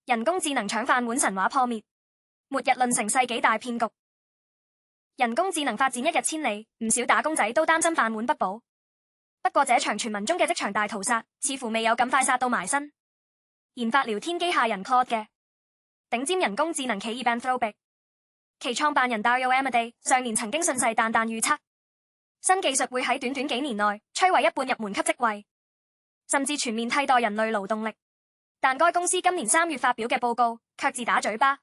人工智能搶飯碗神話破滅，末日論成世紀大騙局。人工智能發展一日千里，唔少打工仔都擔心飯碗不保。不過這場傳聞中嘅職場大屠殺，似乎未有咁快殺到埋身。研發聊天機械人 Claude 嘅頂尖人工智能企業 Anthropic， 其創辦人 Dario Amodei 上年曾經信誓旦旦預測，新技術會喺短短幾年內摧毀一半入門級職位，甚至全面替代人類勞動力。但該公司今年3月發表嘅報告卻自打嘴巴。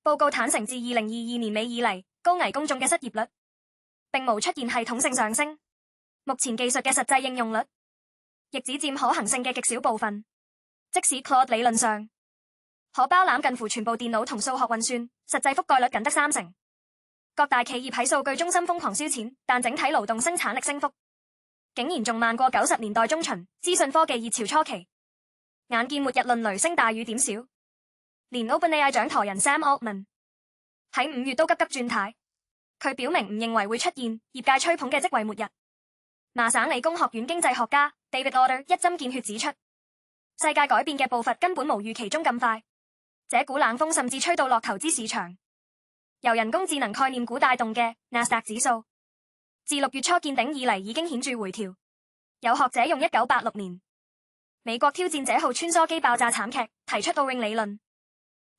報告坦承自2022年尾以嚟，高危公眾嘅失業率並無出現系統性上升。目前技術嘅實際應用率亦只佔可行性嘅極小部分。即使 Claude 理論上可包攬近乎全部電腦同數學運算，實際覆蓋率僅得30%。各大企業喺數據中心瘋狂燒錢，但整體勞動生產力升幅竟然仲慢過90年代中旬資訊科技熱潮初期。眼見末日論雷聲大雨點小，連 OpenAI 掌舵人 Sam Altman 喺5月都急急轉軚。佢表明唔認為會出現業界吹捧嘅職位末日。麻省理工學院經濟學家 David Autor 一針見血指出，世界改變嘅步伐根本無預期中咁快。這股冷風甚至吹到落投資市場。由人工智能概念股帶動嘅納斯達克指數，自6月初見頂以嚟已經顯著回調。有學者用1986年美國挑戰者號穿梭機爆炸慘劇提出 O-ring 理論，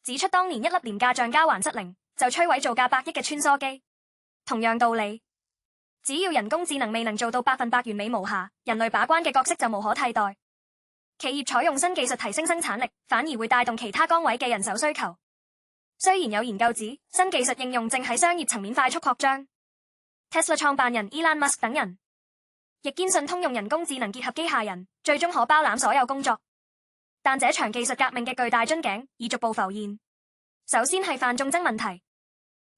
指出當年一粒廉價橡膠環失靈就摧毀造價100億嘅穿梭機。同樣道理，只要人工智能未能做到100%完美無瑕，人類把關嘅角色就無可替代。企業採用新技術提升生產力，反而會帶動其他崗位嘅人手需求。雖然有研究指新技術應用正喺商業層面快速擴張，Tesla 創辦人 Elon Musk 等人亦堅信通用人工智能結合機械人，最終可包攬所有工作。但這場技術革命嘅巨大樽頸已逐步浮現。首先係犯眾憎問題，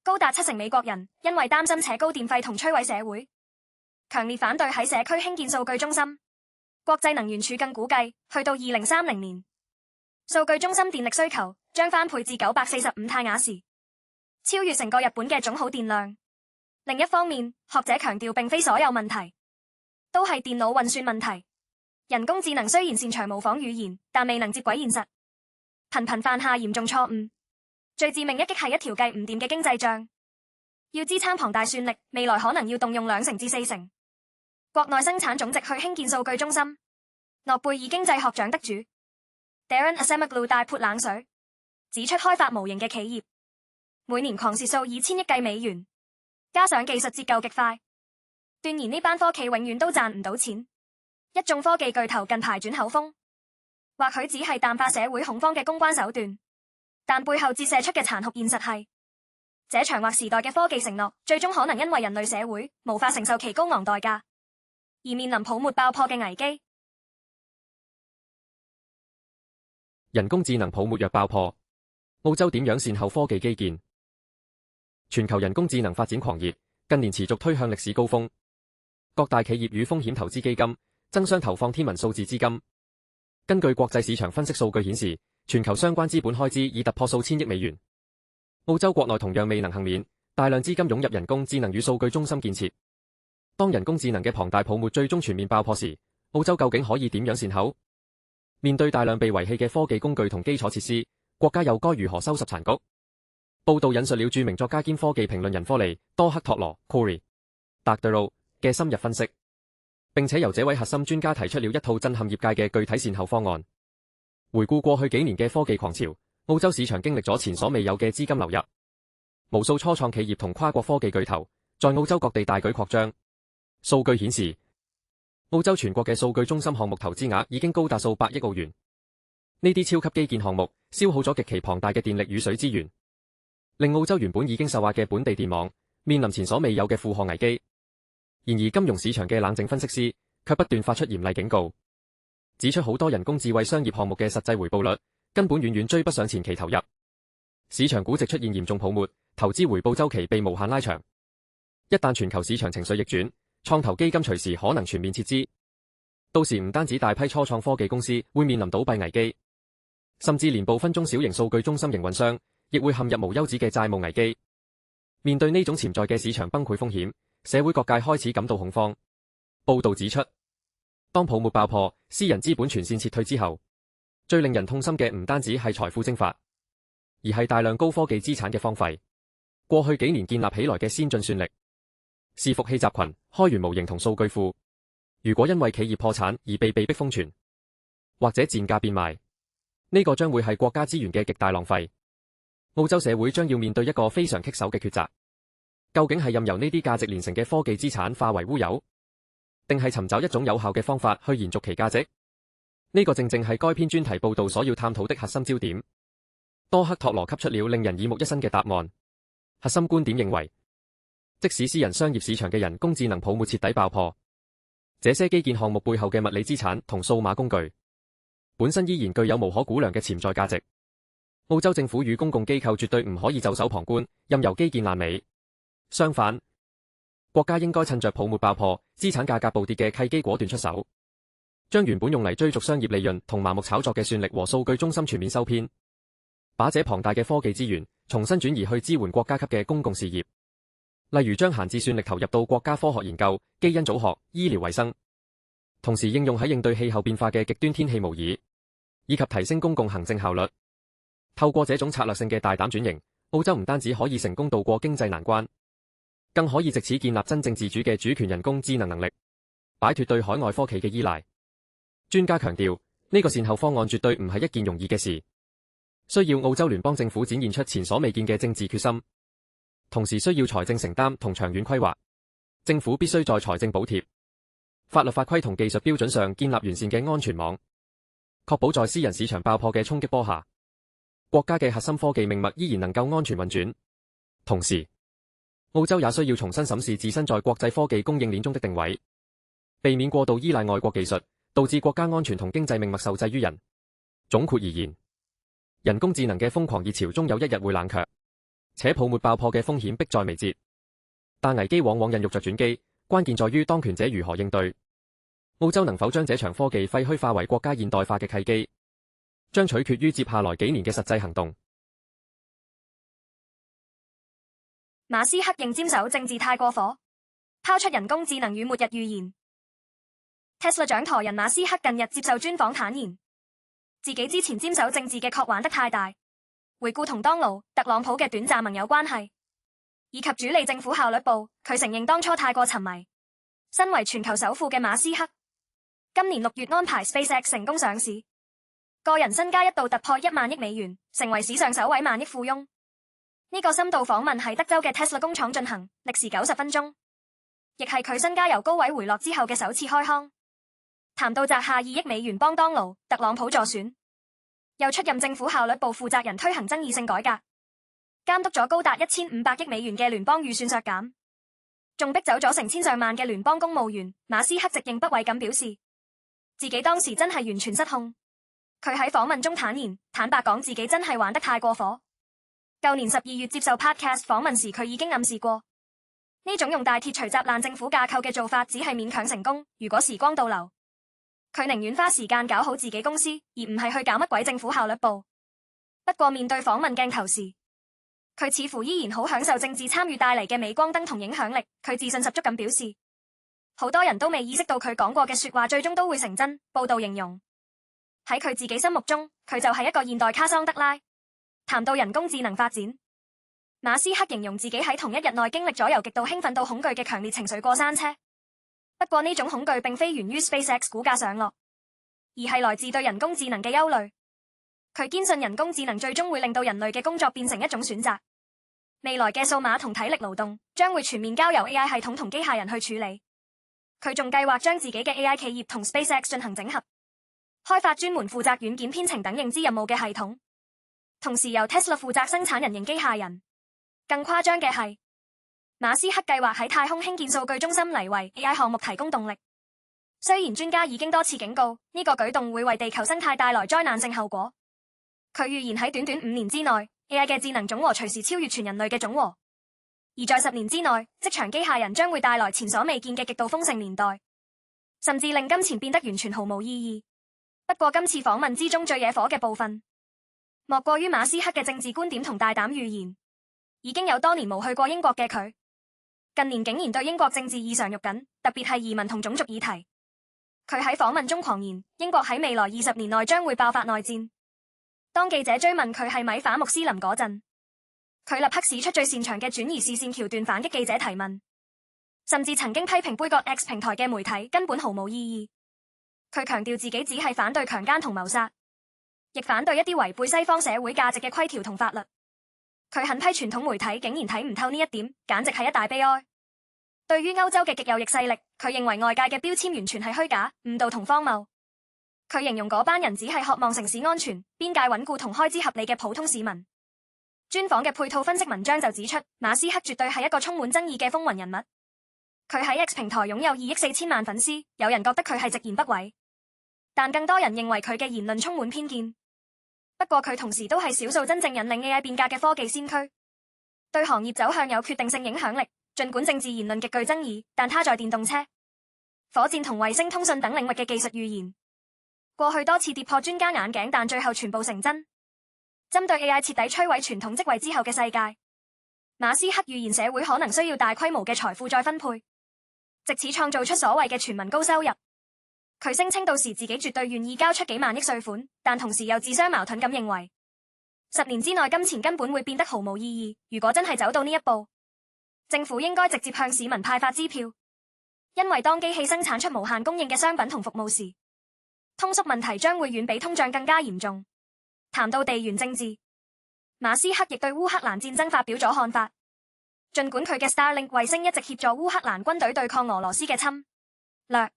高達70%美國人因為擔心扯高電費同摧毀社會，強烈反對喺社區興建數據中心。國際能源署更估計，去到2030年，數據中心電力需求將翻倍至945太瓦時，超越成個日本嘅總耗電量。另一方面，學者強調並非所有問題都係電腦運算問題。人工智能雖然擅長模仿語言，但未能接軌現實，頻頻犯下嚴重錯誤。最致命一擊係一條計唔掂嘅經濟賬，要支撐龐大算力，未來可能要動用2成至4成國內生產總值去興建數據中心。諾貝爾經濟學獎得主 Daron Acemoglu 大潑冷水，指出開發模型嘅企業每年狂蝕數以千億計美元，加上技術折舊極快，斷言呢班科企永遠都賺唔到錢。一眾科技巨頭近排轉口風，或許只係淡化社會恐慌嘅公關手段，但背後折射出嘅殘酷現實係，這場劃時代嘅科技承諾，最終可能因為人類社會無法承受其高昂代價，而面臨泡沫爆破嘅危機。人工智能泡沫若爆破，澳洲點樣善後科技基建？全球人工智能發展狂熱，近年持續推向歷史高峰。各大企業與風險投資基金爭相投放天文數字資金。根據國際市場分析數據顯示，全球相關資本開支已突破數千億美元。澳洲國內同樣未能幸免，大量資金湧入人工智能與數據中心建設。當人工智能嘅龐大泡沫最終全面爆破時，澳洲究竟可以點樣善後？面對大量被遺棄嘅科技工具同基礎設施，國家又該如何收拾殘局？報道引述了著名作家兼科技評論人科利多克托羅 Cory Doctorow 嘅深入分析，並且由這位核心專家提出了一套震撼業界嘅具體善後方案。回顧過去幾年嘅科技狂潮，澳洲市場經歷咗前所未有嘅資金流入，無數初創企業同跨國科技巨頭在澳洲各地大舉擴張。數據顯示，澳洲全國嘅數據中心項目投資額已經高達數百億澳元。呢啲超級基建項目消耗咗極其龐大嘅電力與水資源，令澳洲原本已經受壓嘅本地電網面臨前所未有嘅負荷危機。然而，金融市場嘅冷靜分析師卻不斷發出嚴厲警告，指出好多人工智慧商業項目嘅實際回報率根本遠遠追不上前期投入，市場估值出現嚴重泡沫，投資回報週期被無限拉長。一旦全球市場情緒逆轉，創投基金隨時可能全面撤資，到時唔單止大批初創科技公司會面臨倒閉危機，甚至連部分中小型數據中心營運商亦會陷入無休止嘅債務危機。面對呢種潛在嘅市場崩潰風險，社會各界開始感到恐慌。報道指出，當泡沫爆破，私人資本全線撤退之後，最令人痛心嘅唔單止係財富蒸發，而係大量高科技資產嘅荒廢。過去幾年建立起來嘅先進算力、伺服器集群、開源模型同數據庫，如果因為企業破產而被迫封存，或者賤價變賣，呢個將會係國家資源嘅極大浪費。澳洲社會將要面對一個非常棘手嘅抉擇，究竟係任由呢啲價值連城嘅科技資產化為烏有，定係尋找一種有效嘅方法去延續其價值？呢個正正係該篇專題報道所要探討的核心焦點。多克托羅給出了令人耳目一新嘅答案。核心觀點認為，即使私人商業市場嘅人工智能泡沫徹底爆破，這些基建項目背後嘅物理資產同數碼工具本身依然具有無可估量嘅潛在價值。澳洲政府與公共機構絕對唔可以袖手旁觀，任由基建爛尾。相反，國家應該趁着泡沫爆破、資產價格暴跌嘅契機果斷出手，將原本用嚟追逐商業利潤同盲目炒作嘅算力和數據中心全面收編，把這龐大嘅科技資源重新轉移去支援國家級嘅公共事業，例如將閒置算力投入到國家科學研究、基因組學、醫療衛生，同時應用喺應對氣候變化嘅極端天氣模擬，以及提升公共行政效率。透過這種策略性嘅大膽轉型，澳洲唔單止可以成功渡過經濟難關，更可以藉此建立真正自主嘅主權人工智能能力，擺脫對海外科企嘅依賴。專家強調，呢個善後方案絕對唔係一件容易嘅事，需要澳洲聯邦政府展現出前所未見嘅政治決心，同時需要財政承擔同長遠規劃。政府必須在財政補貼、法律法規同技術標準上建立完善嘅安全網，確保在私人市場爆破嘅衝擊波下，國家嘅核心科技命脈依然能夠安全運轉。同時，澳洲也需要重新審視自身在國際科技供應鏈中的定位，避免過度依賴外國技術，導致國家安全同經濟命脈受制於人。總括而言，人工智能嘅瘋狂熱潮終有一日會冷卻，且泡沫爆破嘅風險迫在眉睫。但危機往往孕育着轉機，關鍵在於當權者如何應對。澳洲能否將這場科技廢墟化為國家現代化嘅契機，將取決於接下來幾年嘅實際行動。馬斯克認沾手政治太過火，拋出人工智能與末日預言。Tesla 掌舵人馬斯克近日接受專訪坦言，自己之前沾手政治嘅確玩得太大，回顧同當勞、特朗普嘅短暫盟友關係，以及主理政府效率部，佢承認當初太過沉迷。身為全球首富嘅馬斯克，今年6月安排 SpaceX 成功上市，個人身家一度突破1萬億美元，成為史上首位萬億富翁。呢個深度訪問喺德州嘅 Tesla 工廠進行，歷時90分鐘，亦係佢身家由高位回落之後嘅首次開腔。談到砸下2億美元幫當勞、特朗普助選，又出任政府效率部負責人，推行爭議性改革，監督咗高達1500億美元嘅聯邦預算削減，仲逼走咗成千上萬嘅聯邦公務員。馬斯克直認不諱咁表示，自己當時真係完全失控。佢喺訪問中坦白講自己真係玩得太過火。舊年12月接受 Podcast 訪問時，佢已經暗示過，呢種用大鐵錘砸爛政府架構嘅做法只係勉強成功。如果時光倒流，佢寧願花時間搞好自己公司，而唔係去搞乜鬼政府效率部。不過面對訪問鏡頭時，佢似乎依然好享受政治參與帶嚟嘅鎂光燈同影響力。佢自信十足咁表示，好多人都未意識到佢講過嘅說話最終都會成真。報道形容，喺佢自己心目中，佢就係一個現代卡桑德拉。談到人工智能發展，馬斯克形容自己喺同一日內經歷咗由極度興奮到恐懼嘅強烈情緒過山車。不過呢種恐懼並非源於 SpaceX 股價上落，而係來自對人工智能嘅憂慮。佢堅信人工智能最終會令到人類嘅工作變成一種選擇，未來嘅數碼同體力勞動將會全面交由 AI 系統同機械人去處理。佢仲計劃將自己嘅 AI 企業同 SpaceX 進行整合，開發專門負責軟件編程等認知任務嘅系統。同時由 Tesla 負責生產人形機械人。更誇張嘅係，馬斯克計劃喺太空興建數據中心嚟為 AI 項目提供動力。雖然專家已經多次警告，呢個舉動會為地球生態帶來災難性後果，佢預言喺短短5年之內 ，AI 嘅智能總和隨時超越全人類嘅總和。而在10年之內，職場機械人將會帶來前所未見嘅極度豐盛年代，甚至令金錢變得完全毫無意義。不過今次訪問之中最惹火嘅部分，莫過於馬斯克嘅政治觀點同大膽預言。已經有多年冇去過英國嘅佢，近年竟然對英國政治異常肉緊，特別係移民同種族議題。佢喺訪問中狂言，英國喺未來20年內將會爆發內戰。當記者追問佢係咪反穆斯林嗰陣，佢立刻使出最擅長嘅轉移視線橋段反擊記者提問，甚至曾經批評杯葛 X 平台嘅媒體根本毫無意義。佢強調自己只係反對強姦同謀殺，亦反對一啲違背西方社會價值嘅規條同法律。佢狠批傳統媒體竟然睇唔透呢一點，簡直係一大悲哀。對於歐洲嘅極右翼勢力，佢認為外界嘅標籤完全係虛假、誤導同荒謬。佢形容嗰班人只係渴望城市安全、邊界穩固同開支合理嘅普通市民。專訪嘅配套分析文章就指出，馬斯克絕對係一個充滿爭議嘅風雲人物。佢喺 X 平台擁有2億4千萬粉絲，有人覺得佢係直言不諱，但更多人認為佢嘅言論充滿偏見。不過佢同時都係少數真正引領 AI 變革嘅科技先驅，對行業走向有決定性影響力。儘管政治言論極具爭議，但他在電動車、火箭同衛星通訊等領域嘅技術預言，過去多次跌破專家眼鏡，但最後全部成真。針對 AI 徹底摧毀傳統職位之後嘅世界，馬斯克預言社會可能需要大規模嘅財富再分配，藉此創造出所謂嘅全民高收入。佢聲稱到時自己絕對願意交出幾萬億稅款，但同時又自相矛盾咁認為，10年之內金錢根本會變得毫無意義。如果真係走到呢一步，政府應該直接向市民派發支票，因為當機器生產出無限供應嘅商品同服務時，通縮問題將會遠比通脹更加嚴重。談到地緣政治，馬斯克亦對烏克蘭戰爭發表咗看法。儘管佢嘅 Starlink 衛星一直協助烏克蘭軍隊對抗俄羅斯嘅侵略，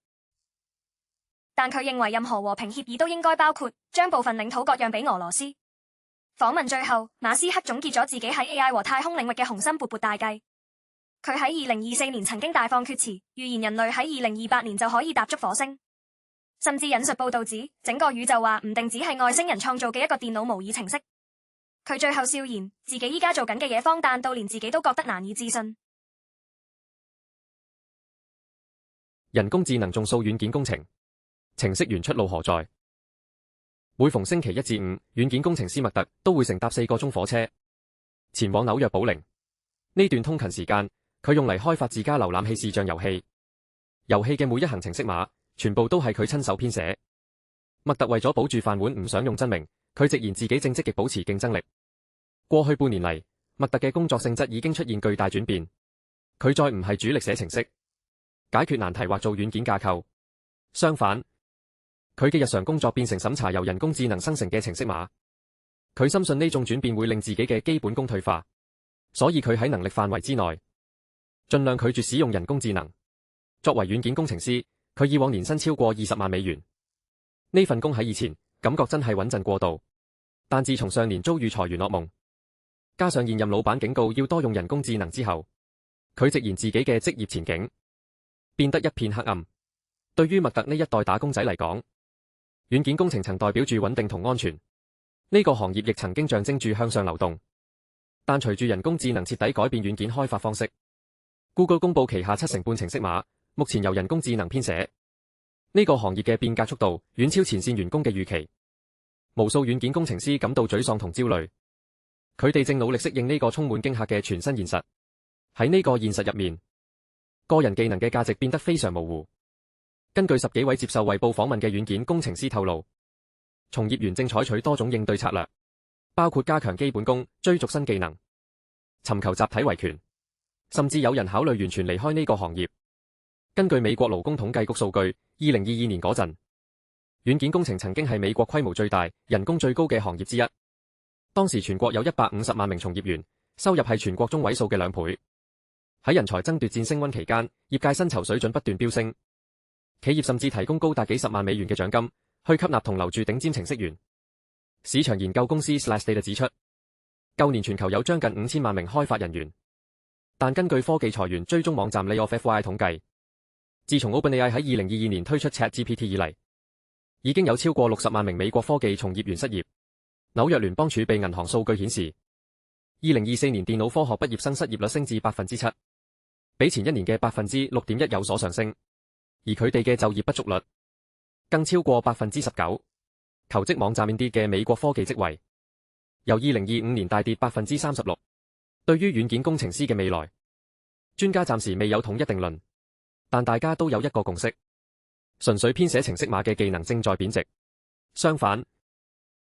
但佢認為任何和平協議都應該包括將部分領土割讓俾俄羅斯。訪問最後，馬斯克總結咗自己喺 AI 和太空領域嘅雄心勃勃大計。佢喺2024年曾經大放厥詞，預言人類喺2028年就可以踏足火星，甚至引述報道指整個宇宙話唔定只係外星人創造嘅一個電腦模擬程式。佢最後笑言，自己依家做緊嘅嘢荒誕到連自己都覺得難以置信。人工智能種數軟件工程，程式員出路何在？每逢星期一至五，軟件工程師麥特都會乘搭4個鐘火車，前往紐約保齡。呢段通勤時間，佢用嚟開發自家瀏覽器視像遊戲，遊戲嘅每一行程式碼全部都係佢親手編寫。麥特為咗保住飯碗，唔想用真名，佢直言自己正積極保持競爭力。過去半年嚟，麥特嘅工作性質已經出現巨大轉變，佢再唔係主力寫程式、解決難題或做軟件架構，相反，佢嘅日常工作變成審查由人工智能生成嘅程式碼。佢深信呢種轉變會令自己嘅基本功退化，所以佢喺能力範圍之內，盡量拒絕使用人工智能。作為軟件工程師，佢以往年薪超過20萬美元。呢份工喺以前感覺真係穩陣過度，但自從上年遭遇裁員噩夢，加上現任老闆警告要多用人工智能之後，佢直言自己嘅職業前景變得一片黑暗。對於麥特呢一代打工仔嚟講，軟件工程曾代表住穩定同安全，呢個行業亦曾經象徵住向上流動。但隨住人工智能徹底改變軟件開發方式， Google 公布旗下7成半程式碼目前由人工智能編寫。呢個行業嘅變革速度遠超前線員工嘅預期，無數軟件工程師感到沮喪同焦慮。佢哋正努力適應呢個充滿驚嚇嘅全新現實。喺呢個現實入面，個人技能嘅價值變得非常模糊。根據10幾位接受衛報訪問嘅軟件工程師透露，從業員正採取多種應對策略，包括加強基本功、追逐新技能、尋求集體維權，甚至有人考慮完全離開呢個行業。根據美國勞工統計局數據，2022年嗰陣，軟件工程曾經係美國規模最大、人工最高嘅行業之一。當時全國有150萬名從業員，收入係全國中位數嘅2倍。喺人才爭奪戰升溫期間，業界薪酬水準不斷飆升，企業甚至提供高達幾十萬美元嘅獎金，去吸納同留住頂尖程式員。市場研究公司 SlashData 指出，舊年全球有將近5000萬名開發人員，但根據科技裁員追蹤網站 Layoffy 統計，自從 OpenAI 喺2022年推出 ChatGPT 以嚟，已經有超過60萬名美國科技從業員失業。紐約聯邦儲備銀行數據顯示，2024年電腦科學畢業生失業率升至7%，比前一年嘅6.1%有所上升，而佢哋嘅就業不足率更超過19%。求職網站 Indeed 嘅美國科技職位由2025年大跌36%。對於軟件工程師嘅未來，專家暫時未有統一定論，但大家都有一個共識，純粹編寫程式碼嘅技能正在貶值。相反，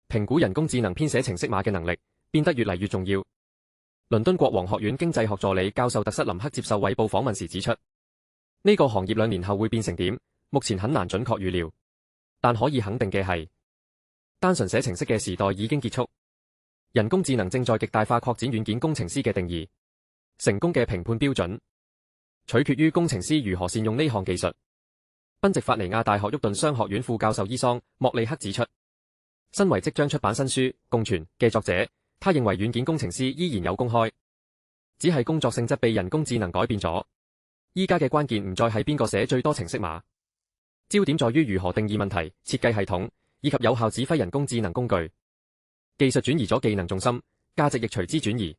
評估人工智能編寫程式碼嘅能力變得越嚟越重要。倫敦國王學院經濟學助理教授特瑟林克接受衛報訪問時指出，呢個行業2年後會變成點，目前很難準確預料。但可以肯定嘅係，單純寫程式嘅時代已經結束。人工智能正在極大化擴展軟件工程師嘅定義。成功嘅評判標準取決於工程師如何善用呢項技術。賓夕法尼亞大學沃頓商學院副教授伊桑·莫利克指出，身為即將出版新書《共存》嘅作者，他認為軟件工程師依然有工開，只係工作性質被人工智能改變咗。依家嘅關鍵唔再係邊個寫最多程式碼，焦點在於如何定義問題、設計系統以及有效指揮人工智能工具。技術轉移咗技能重心，價值亦隨之轉移。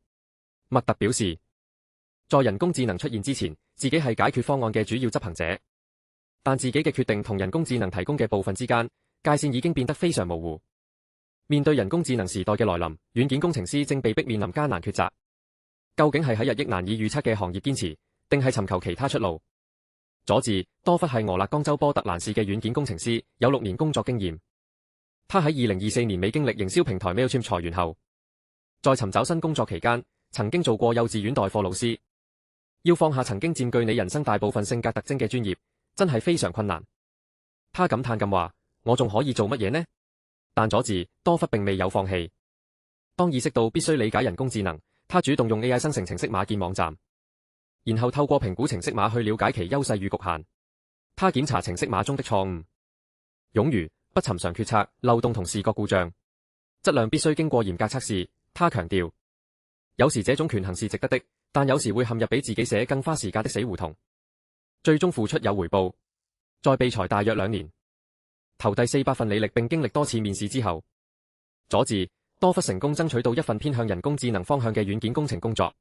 麥特表示，在人工智能出現之前，自己係解決方案嘅主要執行者，但自己嘅決定同人工智能提供嘅部分之間，界線已經變得非常模糊。面對人工智能時代嘅來臨，軟件工程師正被迫面臨艱難抉擇。究竟係喺日益難以預測嘅行業堅持，定係尋求其他出路？佐治·多弗係俄勒岡州波特蘭市嘅軟件工程師，有6年工作經驗。他喺2024年尾經歷營銷平台 Mailchimp 裁員後，在尋找新工作期間，曾經做過幼稚園代課老師。要放下曾經佔據你人生大部分性格特徵嘅專業，真係非常困難。他感嘆咁話：我仲可以做乜嘢呢？但佐治·多弗並未有放棄。當意識到必須理解人工智能，他主動用 AI 生成程式碼建網站，然後透過評估程式碼去了解其優勢與局限。他檢查程式碼中的錯誤、冗餘、不尋常決策、漏洞同視覺故障，質量必須經過嚴格測試。他強調，有時這種權衡是值得的，但有時會陷入比自己寫更花時間的死胡同。最終付出有回報。在被裁大約2年，投遞400份履歷並經歷多次面試之後，佐治·多弗成功爭取到一份偏向人工智能方向嘅軟件工程工作。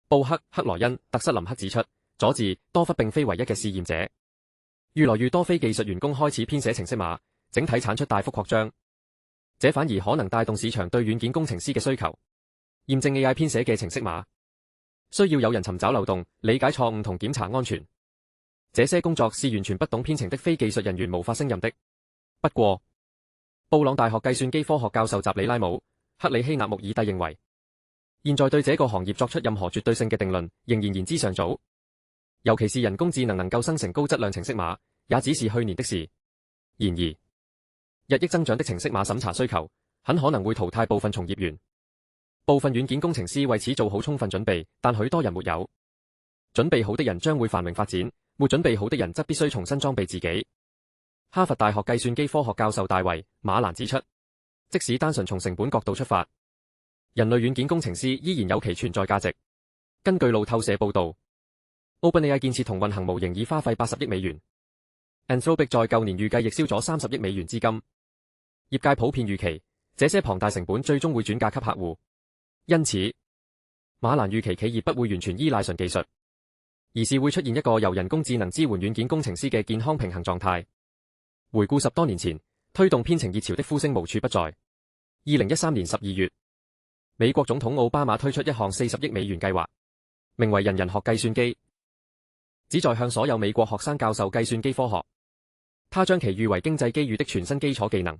布克·克萊恩·特瑟林克指出，佐治·多弗並非唯一嘅試驗者，越來越多非技術員工開始編寫程式碼，整體產出大幅擴張，這反而可能帶動市場對軟件工程師嘅需求。驗證 AI 編寫嘅程式碼，需要有人尋找漏洞、理解錯誤同檢查安全。這些工作是完全不懂編程的非技術人員無法勝任的。不過，布朗大學計算機科學教授扎里拉姆·克里希納穆爾蒂認為，現在對這個行業作出任何絕對性嘅定論，仍然言之尚早。尤其是人工智能能夠生成高質量程式碼，也只是去年的事。然而，日益增長的程式碼審查需求，很可能會淘汰部分從業員。部分軟件工程師為此做好充分準備，但許多人沒有。準備好的人將會繁榮發展，沒準備好的人則必須重新裝備自己。哈佛大學計算機科學教授大衛·馬蘭指出，即使單純從成本角度出發，人類軟件工程師依然有其存在價值。根據路透社報道，OpenAI 建設同運行模型已花費80億美元。Anthropic 在舊年預計亦燒咗30億美元資金。業界普遍預期，這些龐大成本最終會轉嫁給客戶。因此，馬蘭預期企業不會完全依賴純技術，而是會出現一個由人工智能支援軟件工程師嘅健康平衡狀態。回顧10多年前，推動編程熱潮的呼聲無處不在。2013年12月，美國總統奧巴馬推出一項40億美元計劃，名為人人學計算機，旨在向所有美國學生教授計算機科學。他將其譽為經濟機遇的全新基礎技能。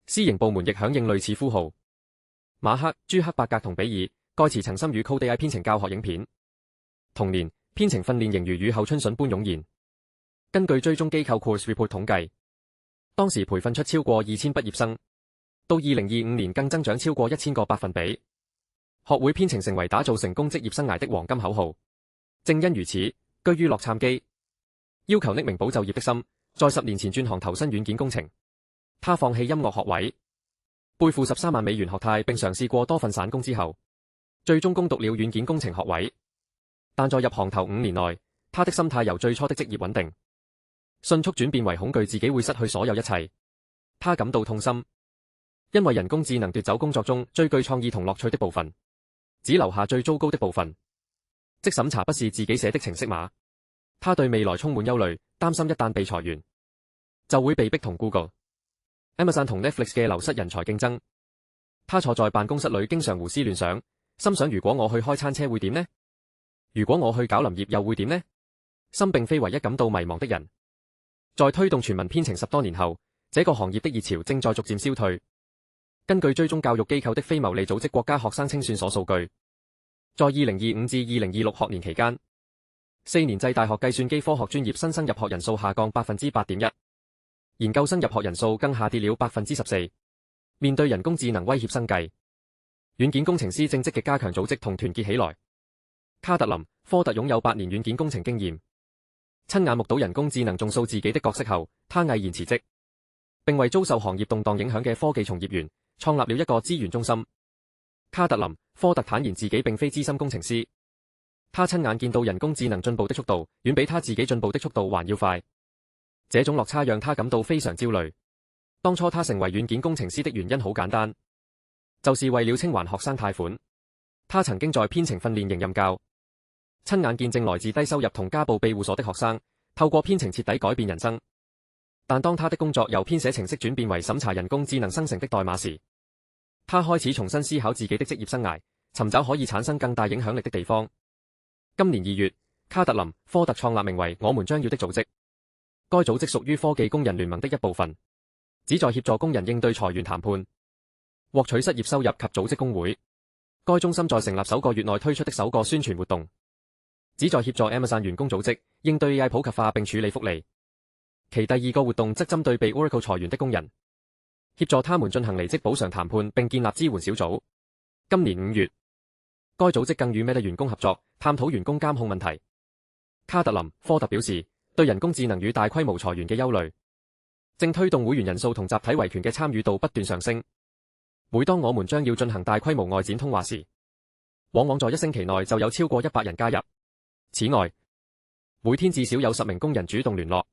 私營部門亦響應類似呼號。馬克·朱克伯格同比爾·蓋茨曾參與 CodeAI 編程教學影片。同年，編程訓練營如雨後春筍般湧現。根據追蹤機構 Course Report 統計，當時培訓出超過2000畢業生，到2025年更增長超過1000個百分比。學會編程成為打造成功職業生涯的黃金口號。正因如此，居於洛杉磯，要求匿名保就業的心，在10年前轉行投身軟件工程。他放棄音樂學位，背負13萬美元學貸，並嘗試過多份散工之後，最終攻讀了軟件工程學位。但在入行頭5年內，他的心態由最初的職業穩定，迅速轉變為恐懼自己會失去所有一切。他感到痛心，因為人工智能奪走工作中最具創意同樂趣的部分，只留下最糟糕的部分，即審查不是自己寫的程式碼。他對未來充滿憂慮，擔心一旦被裁員，就會被逼同 Google、Amazon 同 Netflix 嘅流失人才競爭。他坐在辦公室裏，經常胡思亂想，心想如果我去開餐車會點呢？如果我去搞林業又會點呢？心並非唯一感到迷茫的人。在推動全民編程10多年後，這個行業的熱潮正在逐漸消退。根據追蹤教育機構的非牟利組織國家學生清算所數據，在2025至2026學年期間，4年制大學計算機科學專業新生入學人數下降8.1%，研究生入學人數更下跌了14%。面對人工智能威脅生計，軟件工程師正積極加強組織同團結起來。卡特琳·科特擁有8年軟件工程經驗，親眼目睹人工智能重塑自己的角色後，他毅然辭職，並為遭受行業動盪影響嘅科技從業員創立了一個資源中心。卡特琳·科特坦言自己並非資深工程師，他親眼見到人工智能進步的速度遠比他自己進步的速度還要快，這種落差讓他感到非常焦慮。當初他成為軟件工程師的原因好簡單，就是為了清還學生貸款。他曾經在編程訓練營任教，親眼見證來自低收入同家暴庇護所的學生透過編程徹底改變人生。但當他的工作由編寫程式轉變為審查人工智能生成的代碼時，他開始重新思考自己的職業生涯，尋找可以產生更大影響力的地方。今年2月，卡特琳·科特創立名為我們將要的組織，該組織屬於科技工人聯盟的一部分，旨在協助工人應對裁員談判，獲取失業收入及組織工會。該中心在成立首個月內推出的首個宣傳活動，旨在協助 Amazon 員工組織應對 AI 普及化並處理福利。其第二個活動則針對被 Oracle 裁員的工人，協助他們進行離職補償談判並建立支援小組。今年5月，該組織更與 Meta 員工合作，探討員工監控問題。卡特琳·科特表示，對人工智能與大規模裁員嘅憂慮，正推動會員人數同集體維權嘅參與度不斷上升。每當我們將要進行大規模外展通話時，往往在1星期內就有超過100人加入。此外，每天至少有10名工人主動聯絡，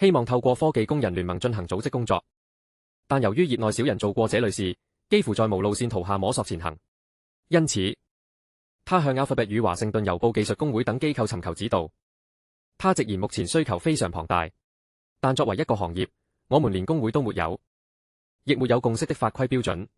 希望透過科技工人聯盟進行組織工作。但由於業內少人做過這類事，幾乎在無路線圖下摸索前行。因此，他向 Alphabet 與華盛頓郵報技術工會等機構尋求指導。他直言目前需求非常龐大，但作為一個行業，我們連工會都沒有，亦沒有共識的法規標準。